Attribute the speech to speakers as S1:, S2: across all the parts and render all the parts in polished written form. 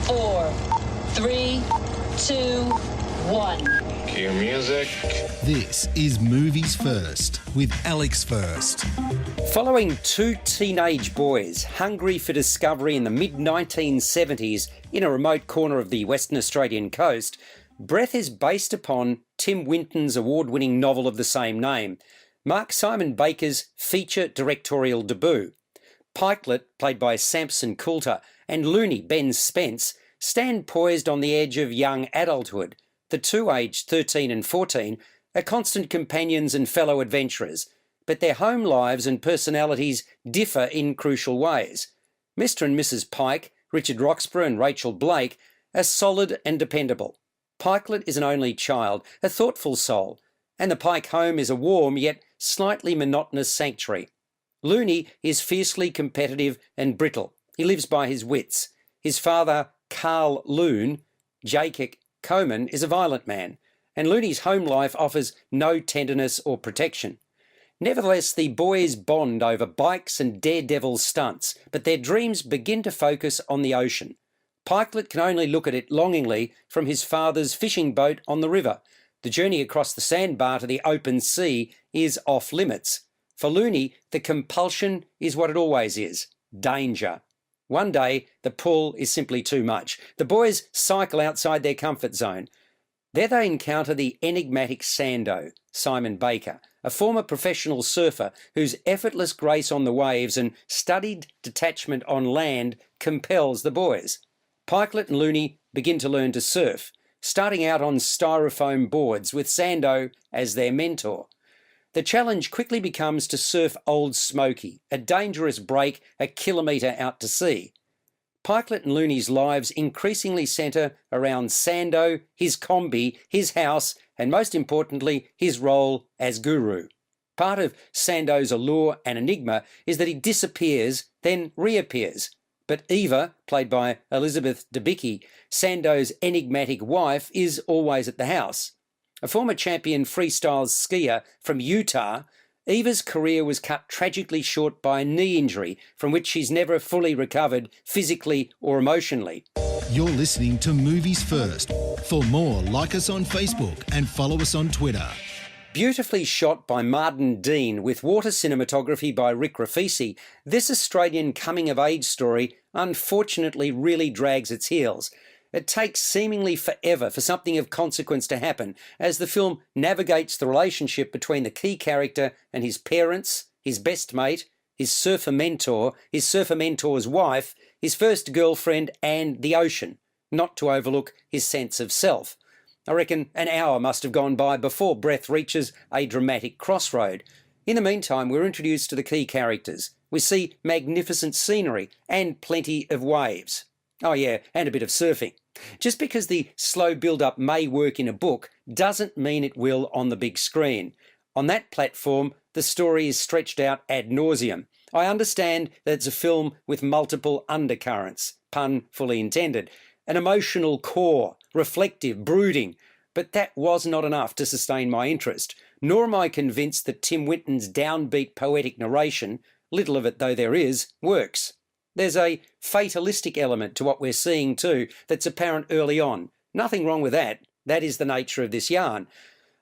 S1: 4, 3, 2, 1.
S2: Cue music.
S3: This is Movies First with Alex First.
S4: Following two teenage boys hungry for discovery in the mid-1970s in a remote corner of the Western Australian coast, Breath is based upon Tim Winton's award-winning novel of the same name, Mark Simon Baker's feature directorial debut. Pikelet, played by Samson Coulter, and Looney, Ben Spence, stand poised on the edge of young adulthood. The two, aged 13 and 14, are constant companions and fellow adventurers, but their home lives and personalities differ in crucial ways. Mr. and Mrs. Pike, Richard Roxburgh and Rachel Blake, are solid and dependable. Pikelet is an only child, a thoughtful soul, and the Pike home is a warm yet slightly monotonous sanctuary. Looney is fiercely competitive and brittle. He lives by his wits. His father, Carl Loon, Jacob Coman, is a violent man, and Looney's home life offers no tenderness or protection. Nevertheless, the boys bond over bikes and daredevil stunts, but their dreams begin to focus on the ocean. Pikelet can only look at it longingly from his father's fishing boat on the river. The journey across the sandbar to the open sea is off limits. For Looney, the compulsion is what it always is: danger. One day, the pull is simply too much. The boys cycle outside their comfort zone. There they encounter the enigmatic Sando, Simon Baker, a former professional surfer whose effortless grace on the waves and studied detachment on land compels the boys. Pikelet and Looney begin to learn to surf, starting out on styrofoam boards with Sando as their mentor. The challenge quickly becomes to surf Old Smoky, a dangerous break a kilometre out to sea. Pikelet and Looney's lives increasingly centre around Sando, his combi, his house, and most importantly, his role as guru. Part of Sando's allure and enigma is that he disappears, then reappears. But Eva, played by Elizabeth Debicki, Sando's enigmatic wife, is always at the house. A former champion freestyle skier from Utah, Eva's career was cut tragically short by a knee injury from which she's never fully recovered physically or emotionally.
S3: You're listening to Movies First. For more, like us on Facebook and follow us on Twitter.
S4: Beautifully shot by Martin Dean with water cinematography by Rick Rafisi, this Australian coming-of-age story unfortunately really drags its heels. It takes seemingly forever for something of consequence to happen as the film navigates the relationship between the key character and his parents, his best mate, his surfer mentor's wife, his first girlfriend and the ocean, not to overlook his sense of self. I reckon an hour must have gone by before Breath reaches a dramatic crossroad. In the meantime, we're introduced to the key characters. We see magnificent scenery and plenty of waves. Oh yeah, and a bit of surfing. Just because the slow build-up may work in a book doesn't mean it will on the big screen. On that platform, the story is stretched out ad nauseum. I understand that it's a film with multiple undercurrents, pun fully intended, an emotional core, reflective, brooding, but that was not enough to sustain my interest, nor am I convinced that Tim Winton's downbeat poetic narration, little of it though there is, works. There's a fatalistic element to what we're seeing too that's apparent early on. Nothing wrong with that. That is the nature of this yarn.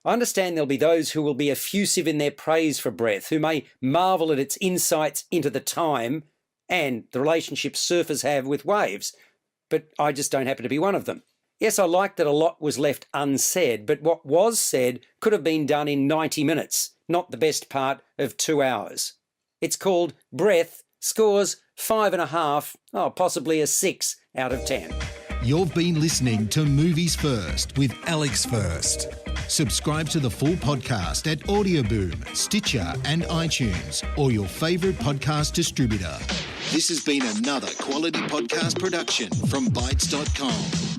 S4: I understand there'll be those who will be effusive in their praise for Breath, who may marvel at its insights into the time and the relationship surfers have with waves, but I just don't happen to be one of them. Yes, I like that a lot was left unsaid, but what was said could have been done in 90 minutes, not the best part of 2 hours. It's called Breath, scores 5.5, possibly a 6 out of 10.
S3: You've been listening to Movies First with Alex First. Subscribe to the full podcast at Audioboom, Stitcher and iTunes, or your favourite podcast distributor. This has been another quality podcast production from Bytes.com.